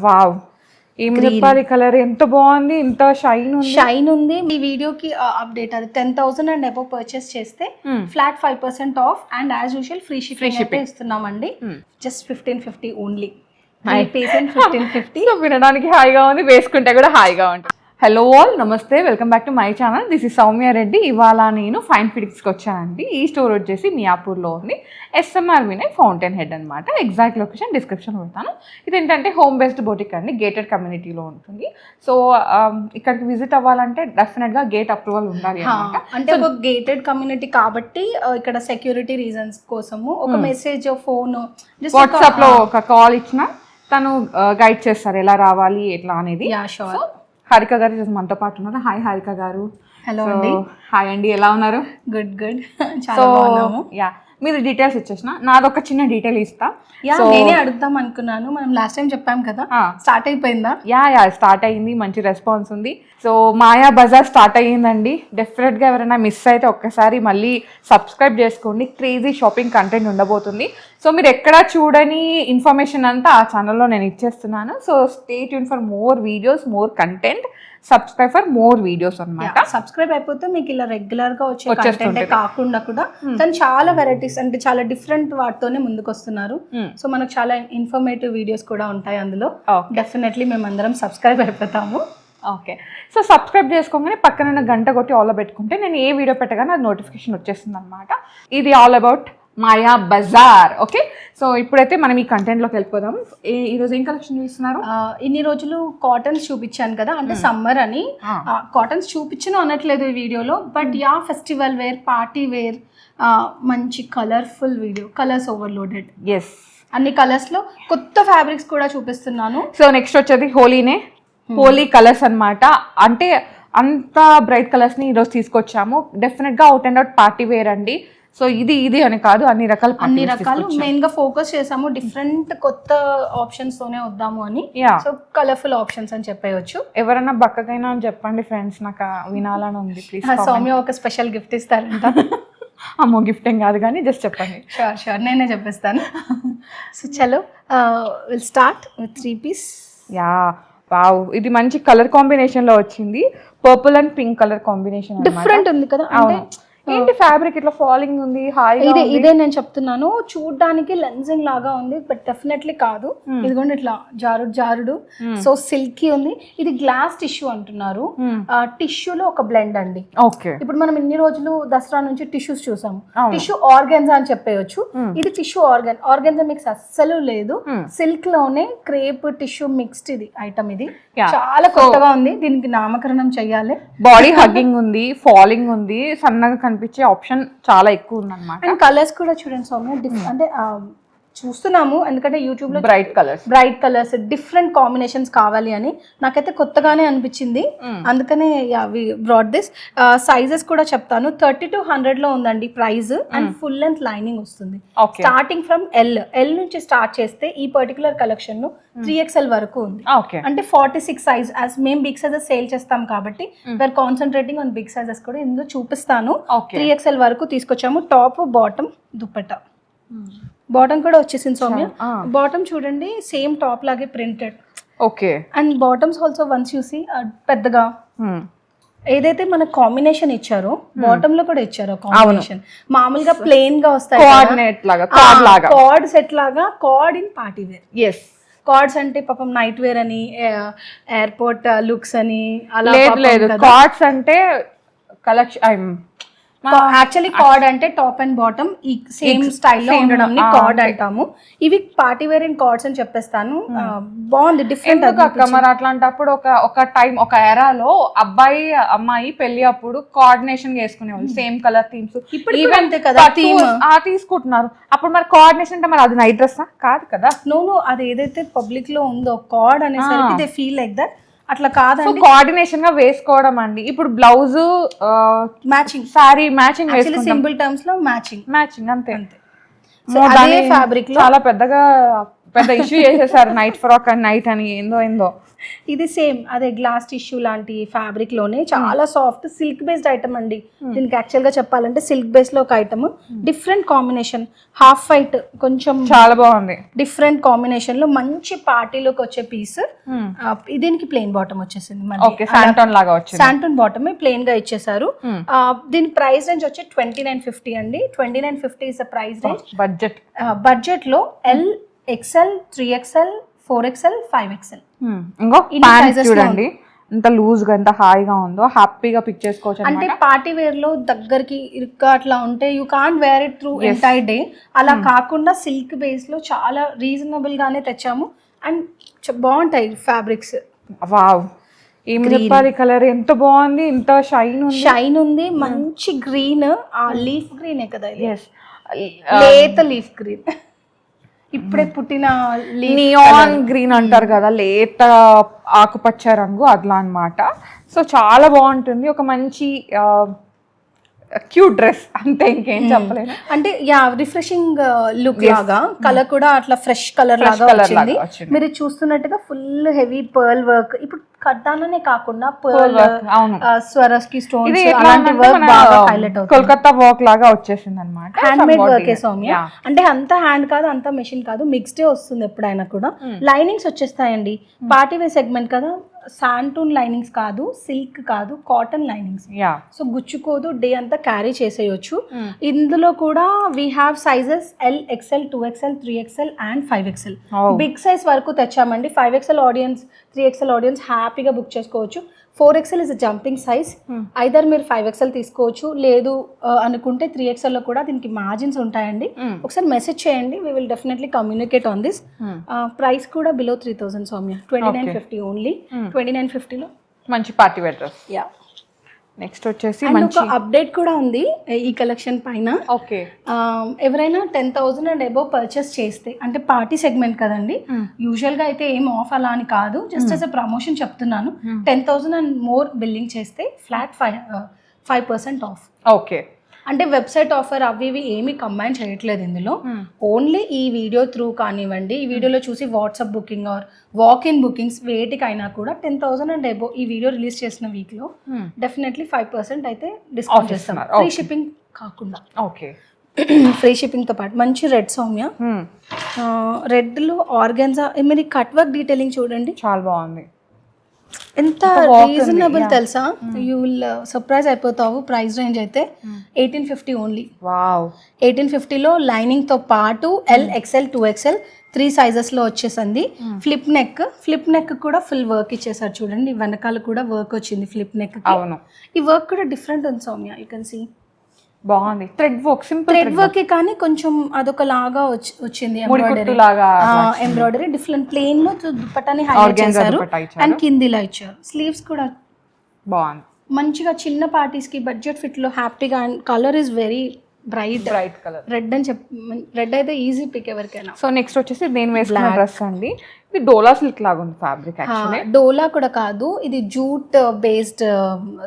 Wow, ఏం చెప్పాలి, colour ఎంత బాగుంది, ఇంత షైన్ ఉంది. ఈ వీడియోకి అప్డేట్ అది 10,000 అండ్ అబౌవ్ పర్చేస్ చేస్తే flat 5% off and as usual free shipping ఇస్తున్నామండి. Just 1550 only. 1550 వినడానికి హాయిగా ఉంది, వేసుకుంటే కూడా హాయిగా ఉంటుంది. హలో ఆల్, నమస్తే, welcome back to my channel. This is Soumya Reddy. ఇవాళ నేను ఫైన్ ఫిటిక్స్కి వచ్చానండి. ఈ స్టోర్ వచ్చేసి మియాపూర్లో ఉంది. SMR వినయ్ ఫౌంటైన్ హెడ్ అనమాట. ఎగ్జాక్ట్ లొకేషన్ డిస్క్రిప్షన్ పెడతాను. ఇదేంటంటే హోమ్ బేస్డ్ బొటిక్ అండి, గేటెడ్ కమ్యూనిటీలో ఉంటుంది. సో ఇక్కడికి విజిట్ అవ్వాలంటే డెఫినెట్గా గేట్ అప్రూవల్ ఉండాలి అనమాట. అంటే ఒక గేటెడ్ కమ్యూనిటీ కాబట్టి ఇక్కడ సెక్యూరిటీ రీజన్స్ కోసము ఒక మెసేజ్, ఫోన్, వాట్సాప్లో ఒక కాల్ ఇచ్చినా తను గైడ్ చేస్తారు ఎలా రావాలి ఎట్లా అనేది. హారిక గారు మనతో పాటు ఉన్నారు. హాయ్ హారిక గారు. హలో అండి. హాయ్ అండి, ఎలా ఉన్నారు? Good good. చాలా బాగున్నాము. మీరు డీటెయిల్స్ ఇచ్చేసిన, నాదొక చిన్న డీటెయిల్ ఇస్తా. నేనే అడుగుదాం అనుకున్నాను. మనం లాస్ట్ టైం చెప్పాం కదా, స్టార్ట్ అయిపోయిందా? స్టార్ట్ అయ్యింది, మంచి రెస్పాన్స్ ఉంది. సో మాయా బజార్ స్టార్ట్ అయ్యిందండి. డెఫినెట్గా ఎవరైనా మిస్ అయితే ఒక్కసారి మళ్ళీ సబ్స్క్రైబ్ చేసుకోండి. క్రేజీ షాపింగ్ కంటెంట్ ఉండబోతుంది. సో మీరు ఎక్కడ చూడని ఇన్ఫర్మేషన్ అంతా ఆ ఛానల్లో నేను ఇచ్చేస్తున్నాను. So stay tune for more videos, more content, subscribe for more videos అన్నమాట. సబ్స్క్రైబ్ అయిపోతే మీకు ఇలా రెగ్యులర్ గా వచ్చే కంటెంట్ కాకుండా కూడా కానీ చాలా వెరైటీస్, అంటే చాలా డిఫరెంట్ వాటితోనే ముందుకు వస్తున్నారు. సో మనకు చాలా ఇన్ఫర్మేటివ్ వీడియోస్ కూడా ఉంటాయి అందులో. డెఫినెట్లీ మేమందరం సబ్స్క్రైబ్ అయిపోతాము. ఓకే, సో సబ్స్క్రైబ్ చేసుకోగానే పక్కన గంట కొట్టి ఆల్ పెట్టుకుంటే నేను ఏ వీడియో పెట్టగానే అది నోటిఫికేషన్ వచ్చేస్తుంది అనమాట. ఇది all about Maya Bazaar. Okay, so ఇప్పుడైతే మనం ఈ కంటెంట్లోకి వెళ్ళిపోదాం. ఈరోజు ఏం కలెక్షన్ చూస్తున్నారు? ఇన్ని రోజులు కాటన్స్ చూపించాను కదా, అంటే సమ్మర్ అని కాటన్స్ చూపించను అనట్లేదు ఈ వీడియోలో, but festival wear, party wear, మంచి colourful video, colours overloaded. Yes, అన్ని కలర్స్ లో కొత్త ఫ్యాబ్రిక్స్ కూడా చూపిస్తున్నాను. సో నెక్స్ట్ వచ్చేది హోలీనే, హోలీ కలర్స్ అన్నమాట. అంటే అంత బ్రైట్ కలర్స్ ని ఈరోజు తీసుకొచ్చాము. డెఫినెట్ గా out and out party wear అండి. సో ఇది అని కాదు, అన్ని రకాలు మెయిన్ గా ఫోకస్ చేసాము. డిఫరెంట్ కొత్త ఆప్షన్స్ తోనే వద్దాము అని. సో కలర్ఫుల్ ఆప్షన్స్ అని చెప్పవచ్చు. ఎవరైనా బక్కకైనా అని చెప్పండి ఫ్రెండ్స్, నాకు వినాలని ఉంది. ప్లీజ్. సౌమ్య ఒక స్పెషల్ గిఫ్ట్ ఇస్తారంట. అమ్మో, గిఫ్ట్ ఏం కాదు కానీ జస్ట్ చెప్పండి. షూర్ నేనే చెప్పేస్తాను. సో చలో will start with 3 piece. Wow, ఇది మంచి కలర్ కాంబినేషన్ లో వచ్చింది. Purple and pink colour combination different ఉంది కదా. ఏంటి ఫ్యాబ్రిక్ ఇట్లా ఫాలింగ్ ఉంది, ఇదే నేను చెప్తున్నాను. చూడడానికి లెన్సింగ్ లాగా ఉంది, బట్ డెఫినెట్లీ కాదు. ఇదిగోండి ఇట్లా జారుడు. సో సిల్కీ ఉంది. ఇది గ్లాస్ టిష్యూ అంటున్నారు. టిష్యూలో ఒక బ్లెండ్ అండి. ఓకే, ఇప్పుడు మనం ఇన్ని రోజులు దసరా నుంచి టిష్యూస్ చూసాము. టిష్యూ ఆర్గెన్జా అని చెప్పేయచ్చు. ఇది టిష్యూ ఆర్గెన్జా మిక్స్ అస్సలు లేదు. సిల్క్ లోనే క్రేప్ టిష్యూ మిక్స్డ్ ఇది ఐటమ్. ఇది చాలా కొత్తగా ఉంది. దీనికి నామకరణం చెయ్యాలి. బాడీ హగ్గింగ్ ఉంది, ఫాలింగ్ ఉంది, సన్నగా కనిపించే ఆప్షన్ చాలా ఎక్కువ ఉంది అన్నమాట. అండ్ కలర్స్ కూడా చూడండి సౌమ్య, అంటే చూస్తున్నాము ఎందుకంటే యూట్యూబ్ లో బ్రైట్ కలర్స్ డిఫరెంట్ కాంబినేషన్స్ కావాలి అని నాకైతే కొత్తగానే అనిపించింది. అందుకనే వి బ్రాట్ దిస్. సైజెస్ కూడా చెప్తాను. 30 to 100 లో ఉందండి price. And full length lining వస్తుంది. స్టార్టింగ్ ఫ్రమ్ ఎల్ నుంచి స్టార్ట్ చేస్తే ఈ పర్టికులర్ కలెక్షన్ 3XL వరకు ఉంది. అంటే 46 సైజ్. యాజ్ మేము బిగ్ సైజెస్ సేల్ చేస్తాం కాబట్టి we're concentrating on big sizes కూడా ఇందులో చూపిస్తాను. 3XL వరకు తీసుకొచ్చాము. Top, bottom, dupatta. బాటమ్ కూడా వచ్చేసింది సౌమ్య. బాటమ్ చూడండి, సేమ్ టాప్ లాగే printed. Okay, and bottoms also once చూసి పెద్దగా ఏదైతే మన కాంబినేషన్ ఇచ్చారో బాటమ్ లో కూడా ఇచ్చారో కాంబినేషన్. మామూలుగా ప్లెయిన్ గా వస్తాయి కార్డ్ సెట్ లాగా. Co-ord in party wear. Yes, co-ords అంటే పాపం నైట్ వేర్ అని, ఎయిర్పోర్ట్ లుక్స్ అని అలా లేదు. కార్డ్స్ అంటే కలెక్షన్. యాక్చువల్లీ కార్డ్ అంటే టాప్ అండ్ బాటమ్ ఈ సేమ్ స్టైల్లో ఉండడం కార్డ్ అంటాము. ఇవి పార్టీ వేర్ ఇన్ కార్డ్స్ అని చెప్పేస్తాను. బాగుంది, డిఫరెంట్. మరి అట్లాంటప్పుడు ఒక టైం, ఒక ఎరాలో అబ్బాయి అమ్మాయి పెళ్లి అప్పుడు కోఆర్డినేషన్ వేసుకునేవాళ్ళు, సేమ్ కలర్ థీమ్స్. ఇప్పుడు అంతే కదా తీసుకుంటున్నారు. అప్పుడు మరి కోఆర్డినేషన్ అంటే మరి అది నైట్ డ్రెస్ కాదు కదా. నో, అది ఏదైతే పబ్లిక్ లో ఉందో కార్డ్ అనేసరికి దే ఫీల్ లైక్ దట్. అట్లా కాదండి, కోఆర్డినేషన్ గా వేసుకోవడం అండి. ఇప్పుడు blouse matching, sorry matching, simple terms లో మ్యాచింగ్ అంతే. అదే ఫ్యాబ్రిక్ చాలా పెద్దగా పెద్ద ఇష్యూ చేసేసారు నైట్ ఫ్రాక్ అండ్ నైట్ అని ఏందో ఇది సేమ్ అదే గ్లాస్ టిష్యూ లాంటి ఫ్యాబ్రిక్ లోనే చాలా సాఫ్ట్ సిల్క్ బేస్డ్ ఐటమ్ అండి. దీనికి యాక్చువల్ గా చెప్పాలంటే సిల్క్ బేస్ లో ఒక item, different combination, half white, కొంచెం చాలా బాగుంది, డిఫరెంట్ కాంబినేషన్ లో మంచి పార్టీలోకి వచ్చే పీస్. దీనికి ప్లెయిన్ బాటమ్ వచ్చేసింది, శాంటోన్ లాగా వచ్చింది, శాంటోన్ బాటమ్ ప్లెయిన్ గా ఇచ్చేసారు. దీని ప్రైస్ రేంజ్ వచ్చి 2950 అండి. 2950 ఇస్ ప్రైస్ రేంజ్. బడ్జెట్ లో L, XL, 3XL, 4XL, 5XL. ఇంకో ప్యాంట్ చూడండి ఎంత లూజ్ గా ఎంత హాయిగా ఉందో, హ్యాపీగా పిక్ చేసుకోవచ్చు. అంటే పార్టీ వేర్ లో దగ్గరికి ఇరుగ్గా అట్లా ఉంటే you can't wear it through entire day. అలా కాకుండా సిల్క్ బేస్ లో చాలా రీజనబుల్ గానే తెచ్చాము అండ్ బాగుంటాయి ఫ్యాబ్రిక్స్. వావ్, ఏం చెప్పాలి, కలర్ ఎంత బాగుంది, ఎంత షైన్ ఉంది, మంచి గ్రీన్, లీఫ్ గ్రీనే కదా, లేత లీఫ్ గ్రీన్, ఇప్పుడే పుట్టిన నియాన్ గ్రీన్ అంటారు కదా, లేత ఆకుపచ్చ రంగు అట్లా అన్నమాట. సో చాలా బాగుంటుంది, ఒక మంచి క్యూట్ డ్రెస్ అంతే, ఇంకేం చెప్పలేను. అంటే రిఫ్రెషింగ్ లుక్ లాగా, కలర్ కూడా అట్లా ఫ్రెష్ కలర్ లాగా వచ్చింది. మీరు చూస్తున్నట్టుగా ఫుల్ హెవీ పర్ల్ వర్క్, ఇప్పుడు కడ్డాననే కాకుండా పర్ల్ స్వరస్కి స్టోన్స్ అలాంటి వర్క్ బాగా హైలైట్ అవుతుంది. కోల్కతా వర్క్ లాగా వచ్చేసింది అన్నమాట. హ్యాండ్ మేడ్ వర్క్ సౌమ్య, అంటే అంత హ్యాండ్ కాదు అంత మెషిన్ కాదు, మిక్స్డే వస్తుంది ఎప్పుడైనా కూడా. లైనింగ్స్ వచ్చేస్తాయండి, పార్టీ వేర్ సెగ్మెంట్ కదా, శాంటూన్ లైనింగ్స్ కాదు, సిల్క్ కాదు, కాటన్ లైనింగ్స్. సో గుచ్చుకోదు, డే అంతా క్యారీ చేసేయచ్చు. ఇందులో కూడా we have sizes L, XL, 2XL, 3XL and 5XL. Big size వరకు తెచ్చామండి. 5XL ఆడియన్స్, 3XL ఆడియన్స్ హ్యాపీగా బుక్ చేసుకోవచ్చు. 4XL is jumping size, either మీరు 5XL తీసుకోవచ్చు, లేదు అనుకుంటే 3XL లో కూడా దీనికి మార్జిన్స్ ఉంటాయండి. ఒకసారి మెసేజ్ చేయండి, we will definitely communicate on this. Price కూడా బిలో 3000 సౌమ్య, 2950 ఓన్లీ. 2950 లో మంచి పార్టీ వేర్ డ్రెస్. నెక్స్ట్ వచ్చేసి మంచి అప్డేట్ కూడా ఉంది ఈ కలెక్షన్ పైన. ఓకే, ఎవరైనా 10,000 అండ్ అబోవ్ పర్చేస్ చేస్తే, అంటే పార్టీ సెగ్మెంట్ కదండి, యూజువల్ గా అయితే ఏం ఆఫ్ అలా అని కాదు, జస్ట్ యాజ్ అ ప్రమోషన్ చెప్తున్నాను. 10,000 అండ్ మోర్ బిల్లింగ్ చేస్తే ఫ్లాట్ 5% ఆఫ్. ఓకే, అంటే వెబ్సైట్ ఆఫర్ అవి ఇవి ఏమీ కంబైన్ చేయట్లేదు ఇందులో. ఓన్లీ ఈ వీడియో త్రూ కానివ్వండి, ఈ వీడియోలో చూసి WhatsApp booking or walk in bookings వేటికైనా కూడా 10,000 అండ్ అబోవ్ ఈ వీడియో రిలీజ్ చేసిన వీక్ లో డెఫినెట్లీ 5% అయితే డిస్కౌంట్ చేస్తాం, ఫ్రీ షిప్పింగ్ కాకుండా. ఓకే, ఫ్రీ షిప్పింగ్ తో పాటు మంచి రెడ్ సౌమ్య, రెడ్ లో ఆర్గాన్జా, మీరు కట్ వర్క్ డీటెయిలింగ్ చూడండి, చాలా బాగుంది, ఎంత రీజనబుల్ తెలుసా, యూ విల్ సర్ప్రైజ్ అయిపోతావు. ప్రైస్ రేంజ్ అయితే 1850 ఓన్లీ. వావ్, 1850 లో లైనింగ్ తో పాటు L, XL, 2XL 3 సైజెస్ లో వచ్చేసింది. ఫ్లిప్ నెక్ కూడా ఫుల్ వర్క్ ఇచ్చేసారు చూడండి, వెనకాల కూడా వర్క్ వచ్చింది ఫ్లిప్ నెక్. అవును, ఈ వర్క్ కూడా డిఫరెంట్ ఉంది సౌమ్య, యూ కెన్ సీ. బాగుంది, thread work, simple thread work కానీ కొంచెం అదొక లాగా వచ్చింది, ఎంబ్రాయిడరీ డిఫరెంట్ ప్లెయిన్ లో దుపట్టాని హైలైట్ చేశారు అండ్ కిందిలా ఇచ్చారు. స్లీవ్స్ కూడా బాగుంది, మంచిగా చిన్న పార్టీస్ కి బడ్జెట్ ఫిట్ లో హ్యాపీగా. And colour is very bright colour, red అని రెడ్ అయితే ఈజీ పిక్ ఎవరికైనా. సో నెక్స్ట్ వచ్చేసి నేను వేసుకున్న డ్రెస్ అండి, ఇది డోలా సిల్క్ లాగా ఉంది ఫ్యాబ్రిక్. యాక్చువల్లీ డోలా కూడా కాదు, ఇది jute based,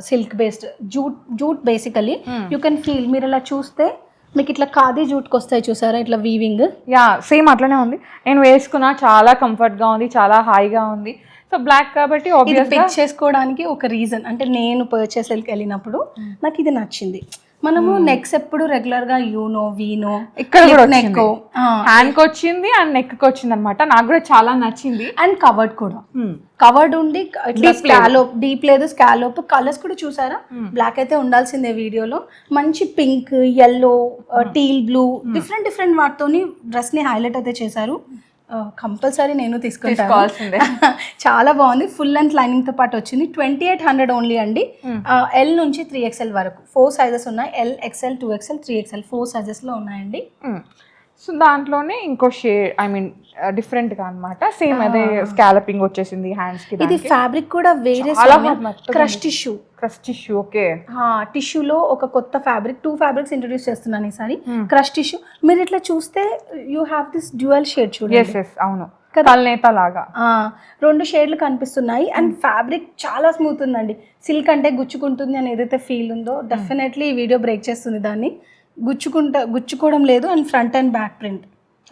silk based, jute basically you can feel. మీరు ఇలా చూస్తే మీకు ఇట్లా ఖాదీ జూట్కి వస్తాయి చూసారా, ఇట్లా వీవింగ్. సేమ్ అట్లనే ఉంది, నేను వేసుకున్నా చాలా కంఫర్ట్ గా ఉంది, చాలా హాయిగా ఉంది. సో బ్లాక్ కాబట్టి పిక్ చేసుకోవడానికి ఒక రీజన్, అంటే నేను పర్చేస్ వెళ్ళినప్పుడు నాకు ఇది నచ్చింది. మనము నెక్స్ ఎప్పుడు రెగ్యులర్ గా యూనో వీనో ఇక్కడ నెక్ హ్యాండ్ కి వచ్చింది అండ్ నెక్ కి వచ్చింది అనమాట, నాకు కూడా చాలా నచ్చింది. అండ్ కవర్డ్ కూడా, కవర్డ్ ఉండి డీప్ లేదు, స్కాలోప్. కలర్స్ కూడా చూసారా, బ్లాక్ అయితే ఉండాల్సిందే వీడియోలో. మంచి pink, yellow, teal blue, different వాటితోని డ్రెస్ ని హైలైట్ అయితే చేశారు. కంపల్సరీ నేను తీసుకుంటాను, చాలా బాగుంది. ఫుల్ లెంత్ లైనింగ్ తో పాటు వచ్చింది. 2800 ఓన్లీ అండి. L నుంచి 3XL వరకు 4 సైజెస్ ఉన్నాయి. L, XL, 2XL, 3XL 4 sizes లో ఉన్నాయండి. సో దాంట్లోనే ఇంకో షేడ్, ఐ మీన్ డిఫరెంట్ గా అన్నమాట. సేమ్ అదే స్కాలపింగ్ వచ్చేసింది హ్యాండ్స్ కి. ఇది ఫ్యాబ్రిక్ కూడా వేరే, క్రష్ టిష్యూ. ఓకే, టిష్యూలో ఒక కొత్త ఫ్యాబ్రిక్, 2 ఫ్యాబ్రిక్స్ ఇంట్రొడ్యూస్ చేస్తున్నాను ఈసారి. క్రష్ టిష్యూ, మీరు ఇట్లా చూస్తే you have this dual shade చూడండి. అవును, తలనేత లాగా 2 షేడ్లు కనిపిస్తున్నాయి. అండ్ ఫ్యాబ్రిక్ చాలా స్మూత్ ఉందండి. సిల్క్ అంటే గుచ్చుకుంటుంది అని ఏదైతే ఫీల్ ఉందో డెఫినెట్లీ ఈ వీడియో బ్రేక్ చేస్తుంది దాన్ని. గుచ్చుకోవడం లేదు. And front and back print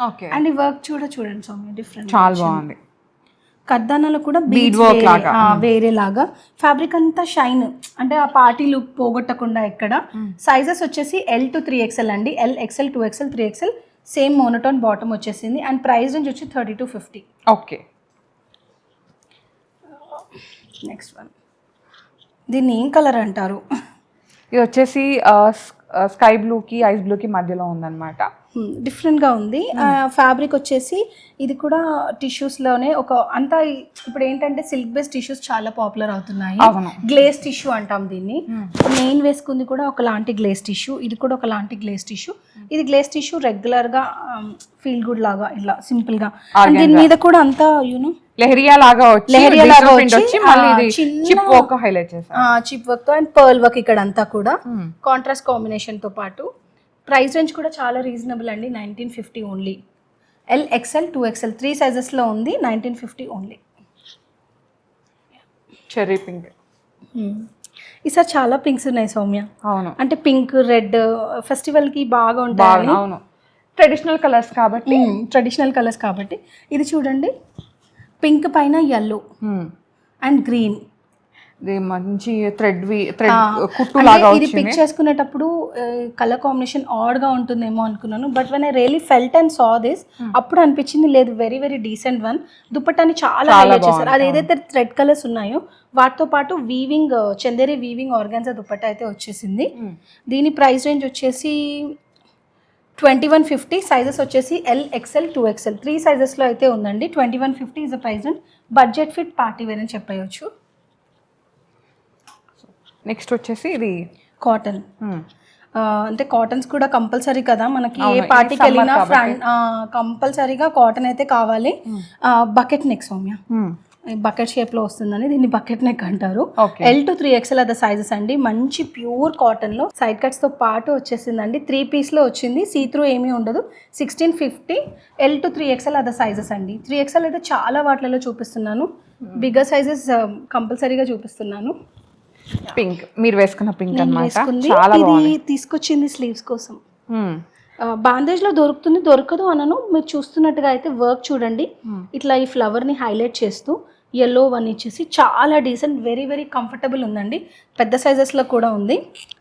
okay, and ఈ వర్క్ చూడండి సౌమ్య, డిఫరెంట్ చాలా బాగుంది. కర్దానాలో కూడా Bead బీడ్ work వర్క్ లాగా. వేరేలాగా. ఫ్యాబ్రిక్ అంతా షైన్, అంటే ఆ పార్టీ లుక్ పోగొట్టకుండా ఎక్కడ. సైజెస్ వచ్చేసి L to 3XL అండి, L XL 2XL 3XL, same monotone bottom వచ్చేసింది. అండ్ ప్రైస్ రేంజ్ వచ్చి 30 to 50. ఓకే, నెక్స్ట్ వన్, దీన్ని ఏం కలర్ అంటారు? ఇది వచ్చేసి స్కై బ్లూకి ఐస్ బ్లూకి మధ్యలో ఉందన్నమాట. డిఫరెంట్గా ఉంది. ఫ్యాబ్రిక్ వచ్చేసి ఇది కూడా టిష్యూస్లోనే ఒక అంతా. ఇప్పుడు ఏంటంటే సిల్క్ బేస్డ్ టిష్యూస్ చాలా పాపులర్ అవుతున్నాయి. అవును. గ్లేస్ టిష్యూ అంటాం దీన్ని. మెయిన్ వేసుకుంది కూడా ఒకలాంటి గ్లేస్ టిష్యూ, ఇది కూడా ఒకలాంటి గ్లేస్ టిష్యూ. ఇది గ్లేస్ టిష్యూ రెగ్యులర్గా ఫీల్ గుడ్ లాగా ఇలా సింపుల్గా. దీని మీద కూడా అంతా యూనో లెహరియా లాగా వచ్చి మళ్ళీ ఇది చిప్ వర్క్ హైలైట్ చేశారు. చిప్ వర్క్ తో అండ్ పర్ల్ వర్క్ ఇక్కడ అంతా కూడా కాంట్రాస్ట్ కాంబినేషన్ తో పాటు. ప్రైస్ రేంజ్ కూడా చాలా రీజనబుల్ అండి, 1950 only. L XL 2XL 3 sizes లో ఉంది, 1950 ఓన్లీ. Cherry pink. ఈసారి చాలా పింక్స్ ఉన్నాయి సౌమ్య. అవును, అంటే పింక్ రెడ్ ఫెస్టివల్ కి బాగా ఉంటాయి. అవును, ట్రెడిషనల్ కలర్స్ కాబట్టి. ఇది చూడండి, పింక్ పైన yellow అండ్ గ్రీన్. ఇది మంచి థ్రెడ్ కుట్టు లాగా ఇది వచ్చింది. పిక్ చేసుకునేటప్పుడు కలర్ కాంబినేషన్ ఆడ్ గా ఉంటుందేమో అనుకున్నాను, but when I really felt and saw this, అప్పుడు అనిపించింది లేదు, వెరీ వెరీ డీసెంట్ వన్. దుపట్టాని చాలా హైలైట్ చేశారు. అది ఏదైతే థ్రెడ్ కలర్స్ ఉన్నాయో వాటితో పాటు weaving, Chanderi weaving organza dupatta అయితే వచ్చేసింది. దీని ప్రైస్ రేంజ్ వచ్చేసి 2150. సైజెస్ వచ్చేసి L XL 2XL 3 సైజెస్లో అయితే ఉందండి. 2150 is the price range. Budget fit party wear అని చెప్పవచ్చు. నెక్స్ట్ వచ్చేసి ఇది కాటన్. అంటే కాటన్స్ కూడా కంపల్సరీ కదా మనకి, ఏ పార్టీకి వెళ్ళినా కంపల్సరీగా కాటన్ అయితే కావాలి. Bucket neck Soumya, bucket shape లో వస్తుందని దీన్ని బకెట్ నెక్ అంటారు. L to 3XL అదే సైజెస్ అండి. మంచి ప్యూర్ కాటన్ లో సైడ్ కట్స్ తో పాటు వచ్చేసిందండి. 3 పీస్ లో వచ్చింది, సీ త్రూ ఏమీ ఉండదు. 1650. L to 3XL అదే సైజెస్ అండి. 3XL అయితే చాలా వాటిలలో చూపిస్తున్నాను, బిగ్గర్ సైజెస్ కంపల్సరీగా చూపిస్తున్నాను. పింక్, మీరు వేసుకున్న పింక్ అన్నమాట, చాలా బాగుంది. తీసుకొచ్చింది స్లీవ్స్ కోసం. బాందేజ్ లో దొరకదు అనను. మీరు చూస్తున్నట్టుగా అయితే వర్క్ చూడండి, ఇట్లా ఈ ఫ్లవర్ ని హైలైట్ చేస్తూ yellow వన్ ఇచ్చేసి చాలా డీసెంట్, వెరీ వెరీ కంఫర్టబుల్ ఉందండి. పెద్ద సైజెస్ లో కూడా ఉంది.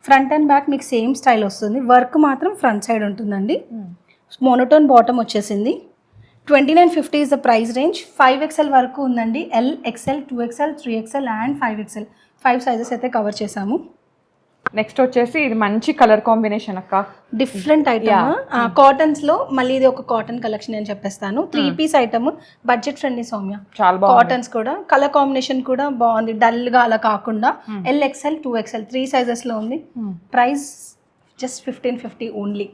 ఫ్రంట్ అండ్ బ్యాక్ మీకు సేమ్ స్టైల్ వస్తుంది. వర్క్ మాత్రం ఫ్రంట్ సైడ్ ఉంటుందండి. మోనోటోన్ బాటమ్ వచ్చేసింది. 2950 is the price range. 5XL వరకు ఉందండి. L XL 2XL 3XL and 5XL 5 sizes అయితే కవర్ చేసాము. నెక్స్ట్ వచ్చేసి ఇది మంచి కలర్ కాంబినేషన్ అక్క, డిఫరెంట్ ఐటమ్. కాటన్స్ లో మళ్ళీ ఇది ఒక కాటన్ కలెక్షన్ అని చెప్పేస్తాను. 3 piece item, budget friendly Soumya. చాలా బాగుంది. కాటన్స్ కూడా కలర్ కాంబినేషన్ కూడా బాగుంది, డల్ గా అలా కాకుండా. L XL 2XL 3 సైజెస్ లో ఉంది. Price just 1550 only.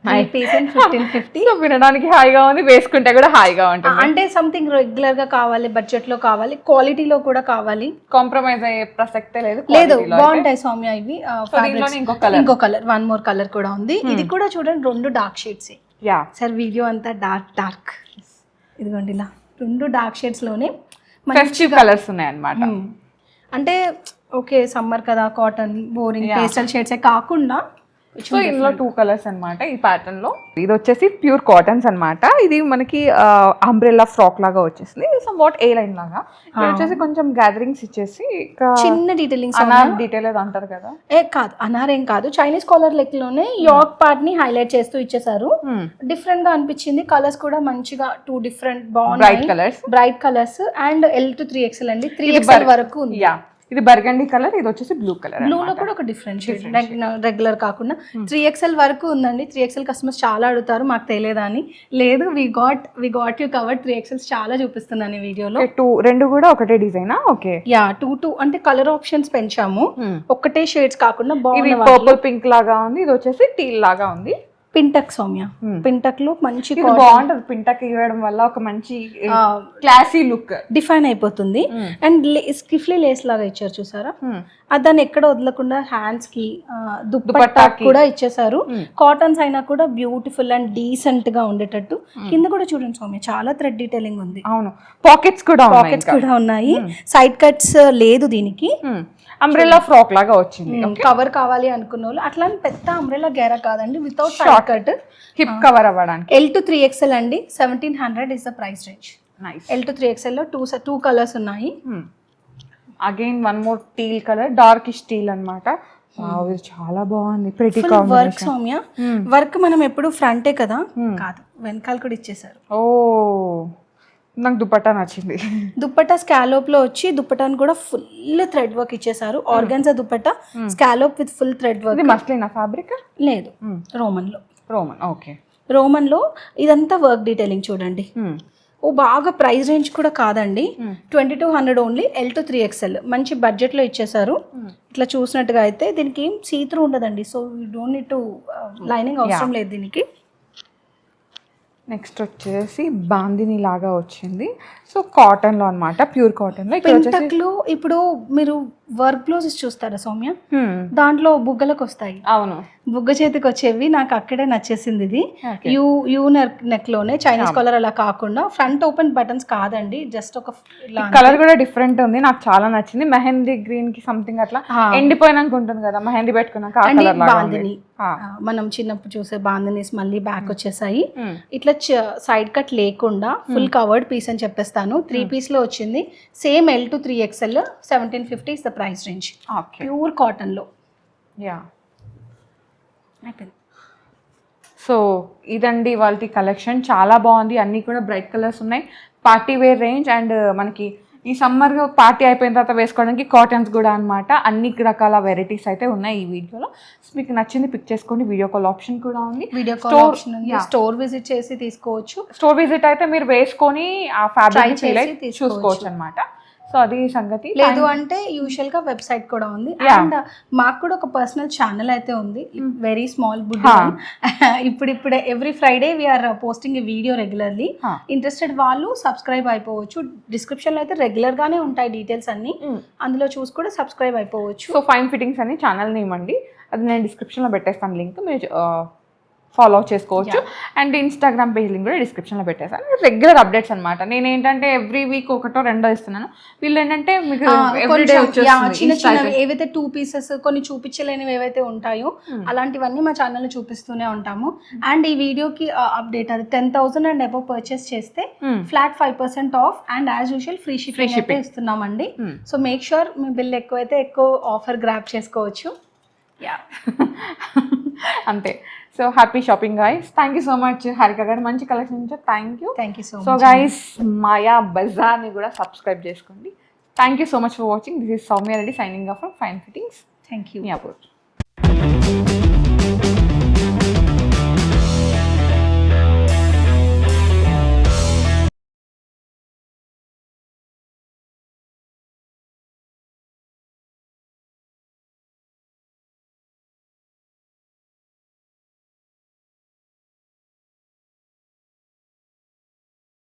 3 పీస్ 1550. వినడానికి హాయిగా ఉంది, వేసుకుంటే కూడా హాయిగా ఉంటుంది. అంటే సంథింగ్ రెగ్యులర్ గా కావాలి, బడ్జెట్ లో కావాలి, క్వాలిటీలో కూడా కావాలి, కాంప్రమైజ్ అయ్యే ప్రసక్తే లేదు. బాగుంటాయి సౌమ్య ఇవి. ఇంకో కలర్, వన్ మోర్ కలర్ కూడా ఉంది. ఇది కూడా చూడండి, 2 డార్క్ షేడ్స్. సార్ వీడియో అంతా డార్క్. ఇదిగోండి ఇలా 2 డార్క్ షేడ్స్ లోనే ఫెస్టివ్ కలర్స్ ఉన్నాయి అన్నమాట. అంటే ఓకే సమ్మర్ కదా, కాటన్ బోరింగ్ పేస్టల్ షేడ్సే కాకుండా సో ఇందులో 2 కలర్స్ అన్నమాట ఈ ప్యాటర్న్ లో. ఇది వచ్చేసి ప్యూర్ కాటన్స్ అన్నమాట. ఇది మనకి అంబ్రెల్లా ఫ్రాక్ లాగా వచ్చేసింది, సమ్ వాట్ ఏ లైన్ లాగా. ఇది వచ్చేసి కొంచెం గ్యాదరింగ్స్ ఇచ్చేసి చిన్న డీటెయిలింగ్, అనార్ డీటెయిల్ అంటారు కదా. కాదు, అనార్ ఏం కాదు, చైనీస్ కాలర్ లెక్ లోనే యాక్ పార్ట్ ని హైలైట్ చేస్తూ ఇచ్చేసారు. డిఫరెంట్ గా అనిపించింది. కలర్స్ కూడా మంచిగా 2 డిఫరెంట్ బాగున్నాయి, bright colours. And L to 3XL అండి, 3XL వరకు ఉంది. ఇది బర్గండీ కలర్, ఇది వచ్చేసి బ్లూ కలర్. బ్లూ లో కూడా ఒక డిఫరెంట్ షేడ్, రెగ్యులర్ కాకుండా. 3XL వరకు ఉందండి. 3XL కస్టమర్స్ చాలా అడుగుతారు, మాకు తెలియదా అని. లేదు, we got you covered. 3XL చాలా చూపిస్తున్నాను ఈ వీడియోలో. 2 కూడా ఒకటే డిజైనా? ఓకే, యా 2 అంటే కలర్ ఆప్షన్స్ పెంచాము, ఒకటే షేడ్స్ కాకుండా. ఇది పర్పుల్ పింక్ లాగా ఉంది, ఇది వచ్చేసి టీల్ లాగా ఉంది. పింటక్ సౌమ్య, పింటక్ లో మంచి బాగుంటది. పింటక్ ఇవ్వడం వల్ల ఒక మంచి క్లాసీ లుక్ డిఫైన్ అయిపోతుంది. అండ్ స్కిఫ్లీ లేస్ లాగా ఇచ్చారు చూసారా, దాన్ని ఎక్కడ వదలకుండా హ్యాండ్స్ కి దుపట్టా కూడా ఇచ్చేసారు. కాటన్స్ అయినా కూడా బ్యూటిఫుల్ అండ్ డీసెంట్ గా ఉండేటట్టు. కింద కూడా చూడండి సౌమ్య, చాలా థ్రెడ్ డీటెయిలింగ్ ఉంది. అవును, పాకెట్స్ కూడా ఉన్నాయి. సైడ్ కట్స్ లేదు దీనికి. అంబ్రెల్లా ఫ్రాక్ లాగా వచ్చింది. కవర్ కావాలి అనుకున్న వాళ్ళు అట్లా పెద్ద అంబ్రెల్లా గేరా కాదండి, without short cut hip cover అవ్వడానికి. L to 3XL అండి, 1700 is the price range. Nice. L to 3XL లో టూ కలర్స్ ఉన్నాయి. Again one more teal colour, dark teal అన్నమాట. ఇది చాలా బాగుంది, pretty work combination. Soumya, work మనం ఎప్పుడు ఫ్రంటే కదా, కాదు వెనకాల కూడా ఇచ్చేసారు. ఓ నాకు దుపట్టా నచ్చింది. దుప్పట్టా స్కాలోప్ లో వచ్చి దుప్పటాన్ని కూడా ఫుల్ థ్రెడ్ వర్క్ ఇచ్చేసారు. Organza dupatta scallop with full thread work. ఇది మస్లినా ఫ్యాబ్రిక్ లేదు, రోమన్ లో. Roman, okay. రోమన్ లో ఇదంతా వర్క్ డీటెయిలింగ్ చూడండి. ఓ బాగా ప్రైస్ రేంజ్ కూడా కాదండి, 2200 ఓన్లీ. L to 3XL మంచి బడ్జెట్ లో ఇచ్చేసారు. ఇట్లా చూసినట్టుగా అయితే దీనికి ఏం సీత్రూ ఉండదండి, so you don't need to lining అవసరం లేదు దీనికి. నెక్స్ట్ వచ్చేసి బాందిని లాగా వచ్చింది. సో కాటన్ లో అన్నమాట, ప్యూర్ కాటన్ లో. ఇక్కడ వచ్చేసి పెంటక్లో ఇప్పుడు మీరు వర్క్ బ్లౌజెస్ చూస్తారా సౌమ్య, దాంట్లో బుగ్గలకు వస్తాయి. అవును, బుగ్గ చేతికి వచ్చేవి నాకు అక్కడే నచ్చేసింది. ఇది యూ నెక్ లోనే చైనీస్ కాలర్ అలా కాకుండా ఫ్రంట్ ఓపెన్ బటన్స్ కాదండి, జస్ట్ ఒక కలర్ కూడా డిఫరెంట్ ఉంది, నాకు చాలా నచ్చింది. మెహందీ గ్రీన్ కి సంథింగ్ అట్లా ఎండిపోయినాక ఉంటుంది కదా మెహందీ పెట్టుకున్నాక, ఆ కలర్ లాగా బాందిని. మనం చిన్నప్పుడు చూసే బాందినీస్ మళ్ళీ బ్యాక్ వచ్చేసాయి. ఇట్లా సైడ్ కట్ లేకుండా ఫుల్ కవర్డ్ పీస్ అని చెప్పేస్తాను. 3 పీస్ లో వచ్చింది. Same L to 3XL 1750 is the price range. Pure cotton లో. యా, సో ఇదండి వాళ్ళ కలెక్షన్. చాలా బాగుంది, అన్నీ కూడా బ్రైట్ కలర్స్ ఉన్నాయి. పార్టీ వేర్ రేంజ్ అండ్ మనకి ఈ సమ్మర్ పార్టీ అయిపోయిన తర్వాత వేసుకోవడానికి కాటన్స్ కూడా అన్నమాట. అన్ని రకాల వెరైటీస్ అయితే ఉన్నాయి ఈ వీడియోలో. సో మీకు నచ్చింది పిక్ చేసుకోండి. వీడియో కాల్ ఆప్షన్ కూడా ఉంది. వీడియో కాల్ ఆప్షన్ ఉంది. స్టోర్ విజిట్ చేసి తీసుకోవచ్చు. స్టోర్ విజిట్ అయితే మీరు వేసుకొని ఆ ఫ్యాబ్రిక్ చూసుకోవచ్చు అన్నమాట. సో అది సంగతి. లేదు అంటే యూజువల్ గా వెబ్సైట్ కూడా ఉంది. అండ్ మాకు కూడా ఒక పర్సనల్ ఛానల్ అయితే ఉంది, వెరీ స్మాల్ బుడ్. ఇప్పుడే every Friday we're posting a video regularly. Interested వాళ్ళు సబ్స్క్రైబ్ అయిపోవచ్చు. డిస్క్రిప్షన్ లో అయితే రెగ్యులర్ గానే ఉంటాయి డీటెయిల్స్ అన్ని, అందులో చూసి కూడా సబ్స్క్రైబ్ అయిపోవచ్చు. సో ఫైన్ ఫిట్టింగ్స్ అని ఛానల్ నేమ్ అండి, అది నేను డిస్క్రిప్షన్ లో పెట్టేస్తాను లింక్, మీరు ఫాలో చేసుకోవచ్చు. అండ్ ఇన్స్టాగ్రామ్ పేజ్ లింక్ కూడా డిస్క్రిప్షన్లో పెట్టేసాను. రెగ్యులర్ అప్డేట్స్ అనమాట. నేను ఏంటంటే ఎవ్రీ వీక్ ఒకటో రెండో ఇస్తున్నాను, వీళ్ళు ఏంటంటే మీకు చిన్న చిన్న ఏవైతే 2 పీసెస్ కొన్ని చూపించలేనివి ఏవైతే ఉంటాయో అలాంటివన్నీ మా ఛానల్లో చూపిస్తూనే ఉంటాము. అండ్ ఈ వీడియోకి అప్డేట్, అది 10,000 అండ్ అబౌవ్ పర్చేస్ చేస్తే flat 5% off and as usual free shipping అయితే ఇస్తున్నామండి. సో మేక్ షూర్ మీ బిల్ ఎక్కువైతే ఎక్కువ ఆఫర్ గ్రాప్ చేసుకోవచ్చు. అంతే. So happy shopping guys. Thank you so much Harika garu, మంచి కలెక్షన్ ఇచ్చారు. Thank you so guys. Maya బజార్ని కూడా సబ్స్క్రైబ్ చేసుకోండి. Thank you so much for watching. This is Soumya Reddy signing off from fine fittings. Thank you. Miyapur.